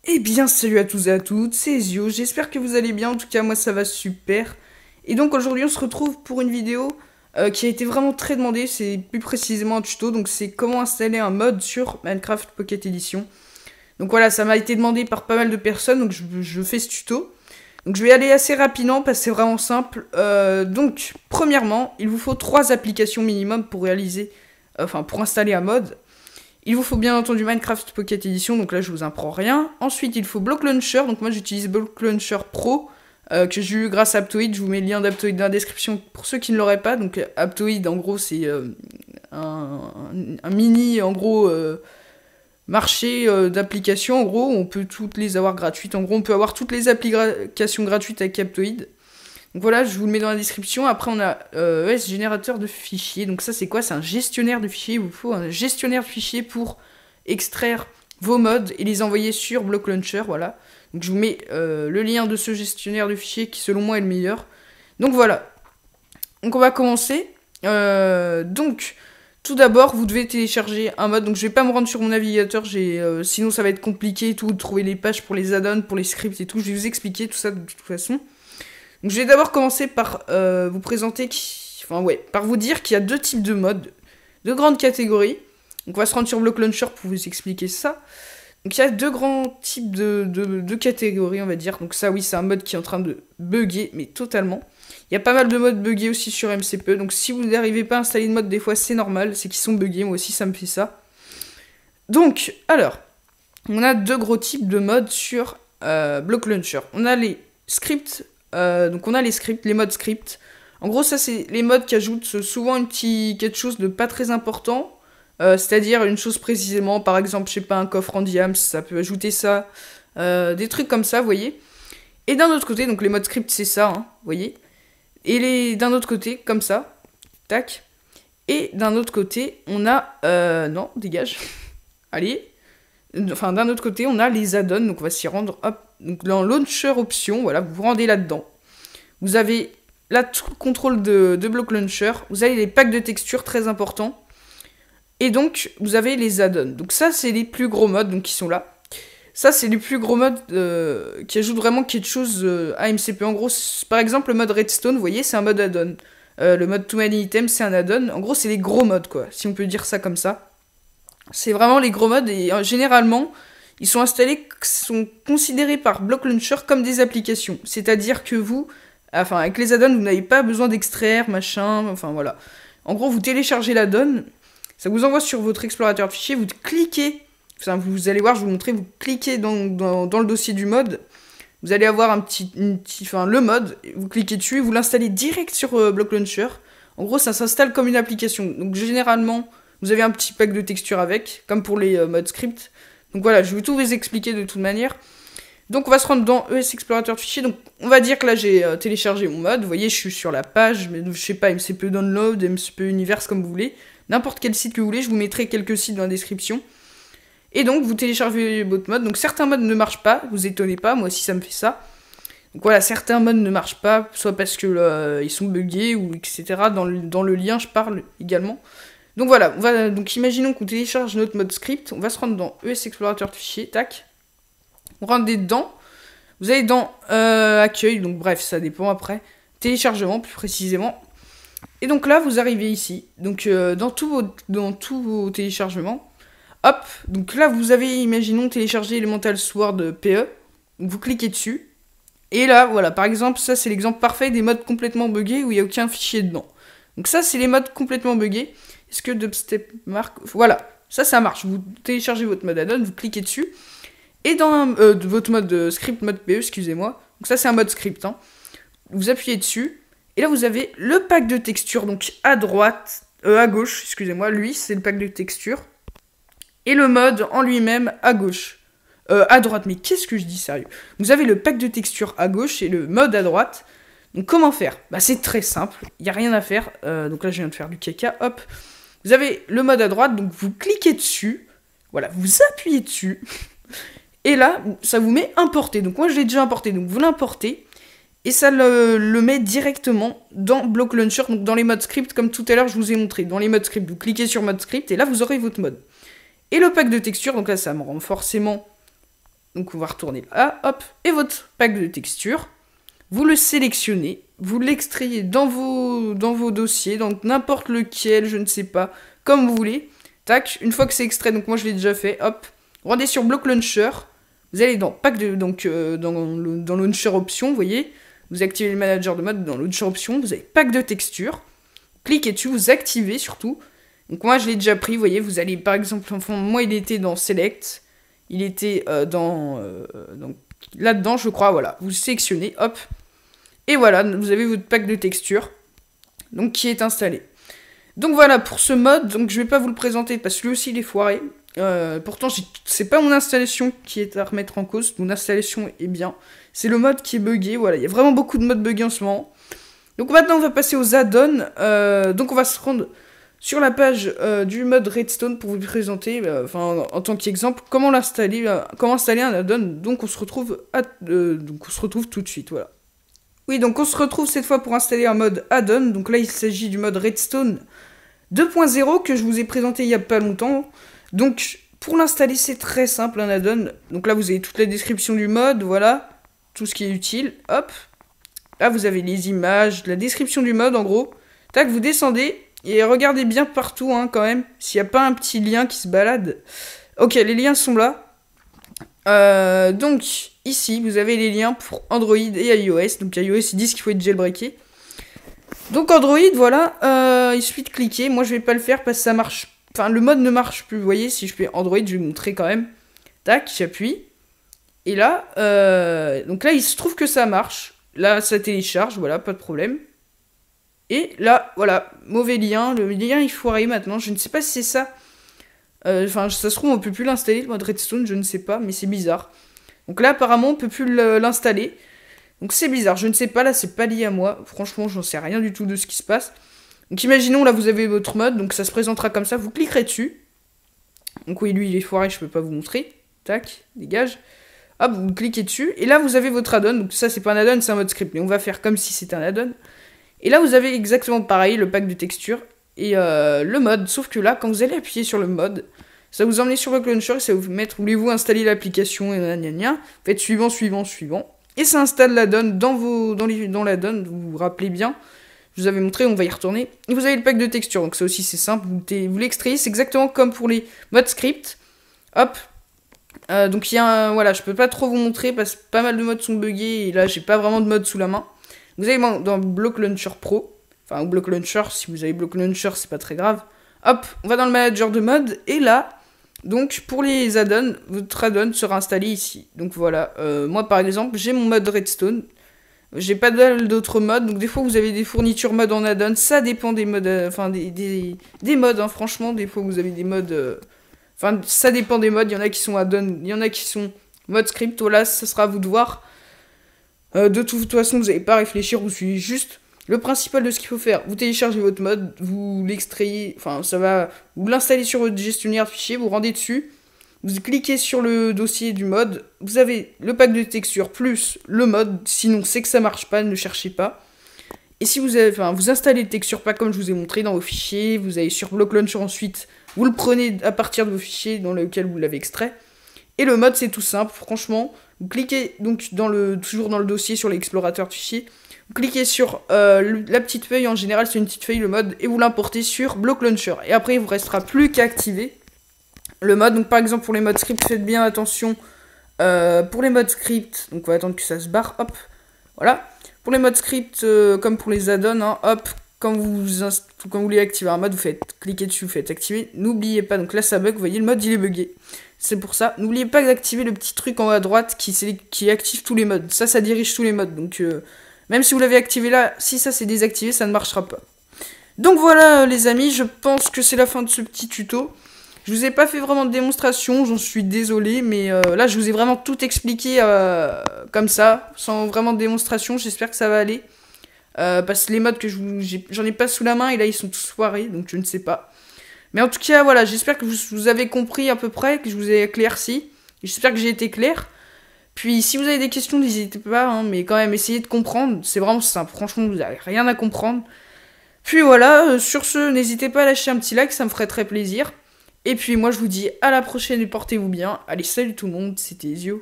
Eh bien, salut à tous et à toutes, c'est Ezio, j'espère que vous allez bien, en tout cas moi ça va super. Et donc aujourd'hui on se retrouve pour une vidéo qui a été vraiment très demandée, c'est plus précisément un tuto, donc c'est comment installer un mod sur Minecraft Pocket Edition. Donc voilà, ça m'a été demandé par pas mal de personnes, donc je fais ce tuto. Donc je vais aller assez rapidement parce que c'est vraiment simple. Donc premièrement, il vous faut 3 applications minimum pour réaliser, enfin pour installer un mod. Il vous faut bien entendu Minecraft Pocket Edition, donc là je vous apprends rien. Ensuite il faut Block Launcher, donc moi j'utilise Block Launcher Pro, que j'ai eu grâce à Aptoide, je vous mets le lien d'Aptoide dans la description pour ceux qui ne l'auraient pas. Donc Aptoide en gros c'est un mini en gros marché d'applications en gros, on peut toutes les avoir gratuites, en gros on peut avoir toutes les applications gratuites avec Aptoide. Donc voilà, je vous le mets dans la description. Après, on a ES générateur de fichiers. Donc ça, c'est quoi? C'est un gestionnaire de fichiers. Il vous faut un gestionnaire de fichiers pour extraire vos mods et les envoyer sur Block Launcher. Voilà. Donc je vous mets le lien de ce gestionnaire de fichiers qui, selon moi, est le meilleur. Donc voilà. Donc on va commencer. Donc, tout d'abord, vous devez télécharger un mod. Donc je vais pas me rendre sur mon navigateur. Sinon, ça va être compliqué et tout. De trouver les pages pour les add-ons, pour les scripts et tout. Je vais vous expliquer tout ça de toute façon. Donc je vais d'abord commencer par vous présenter, par vous dire qu'il y a 2 types de modes, 2 grandes catégories. Donc on va se rendre sur Block Launcher pour vous expliquer ça. Donc il y a 2 grands types de catégories, on va dire. Donc ça oui, c'est un mode qui est en train de bugger, mais totalement. Il y a pas mal de modes buggés aussi sur MCPE, donc si vous n'arrivez pas à installer de mode, des fois c'est normal, c'est qu'ils sont buggés, moi aussi ça me fait ça. Donc, alors, on a 2 gros types de modes sur Block Launcher. On a les scripts, donc on a les scripts, les modes scripts. En gros, ça c'est les modes qui ajoutent souvent quelque chose de pas très important. C'est-à-dire une chose précisément, par exemple, je sais pas, un coffre en diams, ça peut ajouter ça. Des trucs comme ça, vous voyez. Et d'un autre côté, donc les modes scripts c'est ça, hein, vous voyez. Et d'un autre côté, comme ça, tac. Et d'un autre côté, on a... non, dégage. Allez, enfin d'un autre côté on a les add-ons, donc on va s'y rendre, hop, donc dans launcher option, voilà, vous vous rendez là-dedans, vous avez là tout le contrôle de block launcher, vous avez les packs de textures très importants, et donc vous avez les add-ons, donc ça c'est les plus gros modes donc qui sont là, ça c'est les plus gros modes qui ajoutent vraiment quelque chose à MCP, en gros par exemple le mode redstone, vous voyez c'est un mode add-on, le mode too many items c'est un add-on, en gros c'est les gros modes quoi, si on peut dire ça comme ça. C'est vraiment les gros modes et généralement, ils sont installés, sont considérés par Block Launcher comme des applications. C'est-à-dire que vous, enfin avec les add-ons, vous n'avez pas besoin d'extraire, machin, enfin voilà. En gros, vous téléchargez l'add-on, ça vous envoie sur votre explorateur de fichiers, vous cliquez, enfin vous allez voir, je vais vous montrer, vous cliquez dans le dossier du mode, vous allez avoir enfin le mode, vous cliquez dessus et vous l'installez direct sur Block Launcher. En gros, ça s'installe comme une application. Donc généralement, vous avez un petit pack de textures avec, comme pour les modes script. Donc voilà, je vais tout vous expliquer de toute manière. Donc on va se rendre dans ES Explorateur de fichiers. Donc on va dire que là j'ai téléchargé mon mode. Vous voyez, je suis sur la page, mais je sais pas, MCPE Download, MCPE Universe, comme vous voulez. N'importe quel site que vous voulez, je vous mettrai quelques sites dans la description. Et donc vous téléchargez votre mode. Donc certains modes ne marchent pas, vous étonnez pas, moi aussi ça me fait ça. Donc voilà, certains modes ne marchent pas, soit parce que ils sont buggés, ou etc. Dans le lien, je parle également. Donc voilà, donc imaginons qu'on télécharge notre mode script, on va se rendre dans ES Explorateur de fichiers, tac. On rentre dedans, vous allez dans accueil, donc bref, ça dépend après. Téléchargement plus précisément. Et donc là, vous arrivez ici, donc dans tous vos téléchargements. Hop, donc là, vous avez, imaginons, téléchargé Elemental Sword PE. Donc vous cliquez dessus. Et là, voilà, par exemple, ça c'est l'exemple parfait des modes complètement buggés où il n'y a aucun fichier dedans. Donc ça, c'est les modes complètement buggés. Est-ce que Dubstep marque? Voilà, ça marche. Vous téléchargez votre mode add-on, vous cliquez dessus. Et dans votre mode script, mode PE, excusez-moi. Donc ça, c'est un mode script. Hein. Vous appuyez dessus. Et là, vous avez le pack de texture. Donc à droite, à gauche, excusez-moi. Lui, c'est le pack de texture. Et le mode en lui-même à gauche. À droite, mais qu'est-ce que je dis sérieux? Vous avez le pack de texture à gauche et le mode à droite. Donc comment faire? Bah c'est très simple, il n'y a rien à faire. Donc là je viens de faire du caca, hop. Vous avez le mode à droite, donc vous cliquez dessus. Voilà, vous appuyez dessus. Et là, ça vous met importer. Donc moi je l'ai déjà importé, donc vous l'importez. Et ça le met directement dans Block Launcher, donc dans les modes script, comme tout à l'heure je vous ai montré. Dans les modes script, vous cliquez sur mode script et là vous aurez votre mode. Et le pack de texture, donc là ça me rend forcément Donc on va retourner là, hop, et votre pack de texture, vous le sélectionnez, vous l'extrayez dans vos dossiers, donc n'importe lequel, je ne sais pas, comme vous voulez. Tac, une fois que c'est extrait, donc moi je l'ai déjà fait, hop, rendez sur Block Launcher, vous allez dans pack de, donc dans Launcher Options, vous voyez, vous activez le manager de mode dans Launcher Options, vous avez pack de texture, cliquez dessus, vous activez surtout. Donc moi je l'ai déjà pris, vous voyez, vous allez par exemple, enfin, moi il était dans Select, il était donc là-dedans je crois, voilà, vous sélectionnez, hop, et voilà, vous avez votre pack de texture, donc qui est installé. Donc voilà pour ce mode, donc je vais pas vous le présenter parce que lui aussi il est foiré. Pourtant c'est pas mon installation qui est à remettre en cause, mon installation est bien. C'est le mode qui est buggé, voilà, il y a vraiment beaucoup de modes buggés en ce moment. Donc maintenant on va passer aux add-ons, donc on va se rendre sur la page du mode Redstone pour vous présenter, en tant qu'exemple, comment l'installer, comment installer un add-on. Donc on se retrouve tout de suite, voilà. Oui, donc on se retrouve cette fois pour installer un mode add-on. Donc là, il s'agit du mode Redstone 2.0 que je vous ai présenté il y a pas longtemps. Donc pour l'installer, c'est très simple, un add-on. Donc là, vous avez toute la description du mode, voilà, tout ce qui est utile. Hop, là vous avez les images, la description du mode en gros. Tac, vous descendez et regardez bien partout, hein, quand même, s'il n'y a pas un petit lien qui se balade. Ok, les liens sont là. Donc ici vous avez les liens pour Android et iOS. Donc iOS ils disent qu'il faut être jailbreaké. Donc Android, voilà, il suffit de cliquer. Moi je vais pas le faire parce que ça marche. Enfin le mode ne marche plus. Vous voyez, si je fais Android, je vais vous montrer quand même. Tac, j'appuie. Et là, donc là il se trouve que ça marche. Là ça télécharge, voilà, pas de problème. Et là, voilà, mauvais lien. Le lien il foiré maintenant. Je ne sais pas si c'est ça. Enfin, ça se trouve, on peut plus l'installer, le mode Redstone, je ne sais pas, mais c'est bizarre. Donc là, apparemment, on peut plus l'installer. Donc c'est bizarre, je ne sais pas, là, c'est pas lié à moi. Franchement, j'en sais rien du tout de ce qui se passe. Donc imaginons, là, vous avez votre mode, donc ça se présentera comme ça, vous cliquerez dessus. Donc oui, lui, il est foiré, je peux pas vous montrer. Tac, dégage. Hop, vous cliquez dessus, et là, vous avez votre add-on. Donc ça, c'est pas un add-on, c'est un mode script, mais on va faire comme si c'était un add-on. Et là, vous avez exactement pareil, le pack de texture. Et le mode, sauf que là, quand vous allez appuyer sur le mode, ça vous emmène sur Block Launcher et ça va vous mettre, voulez-vous installer l'application, et gna. Faites suivant. Et ça installe l'add-on dans l'add-on, vous vous rappelez bien. Je vous avais montré, on va y retourner. Et vous avez le pack de texture, donc ça aussi c'est simple, vous l'extrayez, c'est exactement comme pour les modes script. Hop. Donc il y a voilà, je peux pas trop vous montrer parce que pas mal de modes sont buggés et là j'ai pas vraiment de mode sous la main. Vous allez dans Block Launcher Pro. Enfin, ou Block Launcher, si vous avez Block Launcher, c'est pas très grave. Hop, on va dans le manager de mode, et là, donc, pour les add-ons, votre add-on sera installé ici. Donc voilà, moi par exemple, j'ai mon mode Redstone. J'ai pas d'autres modes, donc des fois vous avez des fournitures mode en add-on, ça dépend des modes, des modes, hein, franchement, des fois vous avez des modes... Enfin, ça dépend des modes, il y en a qui sont add-on, il y en a qui sont mode script, voilà, ça sera à vous de voir. De toute façon, vous n'allez pas réfléchir, vous suivez juste... Le principal de ce qu'il faut faire, vous téléchargez votre mode, vous l'extrayez, enfin ça va, vous l'installez sur votre gestionnaire de fichiers, vous rendez dessus, vous cliquez sur le dossier du mode, vous avez le pack de texture plus le mode, sinon c'est que ça marche pas, ne cherchez pas. Et si vous avez, vous installez le texture pack comme je vous ai montré dans vos fichiers, vous allez sur Block Launcher ensuite, vous le prenez à partir de vos fichiers dans lesquels vous l'avez extrait. Et le mode c'est tout simple, franchement, vous cliquez donc toujours dans le dossier sur l'explorateur de fichiers. Vous cliquez sur la petite feuille, en général c'est une petite feuille le mode, et vous l'importez sur Block Launcher. Et après il vous restera plus qu'à activer le mode. Donc par exemple pour les modes script, faites bien attention. Pour les modes script, donc on va attendre que ça se barre, hop, voilà. Pour les modes script, comme pour les add-ons, hein, hop, quand vous voulez activer un mode, vous faites cliquer dessus, vous faites activer. N'oubliez pas, donc là ça bug, vous voyez le mode il est bugué. C'est pour ça, n'oubliez pas d'activer le petit truc en haut à droite qui active tous les modes. Ça dirige tous les modes, donc... Même si vous l'avez activé là, si ça c'est désactivé, ça ne marchera pas. Donc voilà les amis, je pense que c'est la fin de ce petit tuto. Je vous ai pas fait vraiment de démonstration, j'en suis désolé, mais là je vous ai vraiment tout expliqué comme ça, sans vraiment de démonstration, j'espère que ça va aller. Parce que les modes que j'en ai pas sous la main et là ils sont tous foirés, donc je ne sais pas. Mais en tout cas voilà, j'espère que vous avez compris à peu près, que je vous ai éclairci. J'espère que j'ai été clair. Puis si vous avez des questions, n'hésitez pas, hein, mais quand même, essayez de comprendre, c'est vraiment simple, franchement, vous n'avez rien à comprendre. Puis voilà, sur ce, n'hésitez pas à lâcher un petit like, ça me ferait très plaisir. Et puis moi, je vous dis à la prochaine et portez-vous bien. Allez, salut tout le monde, c'était Ezio.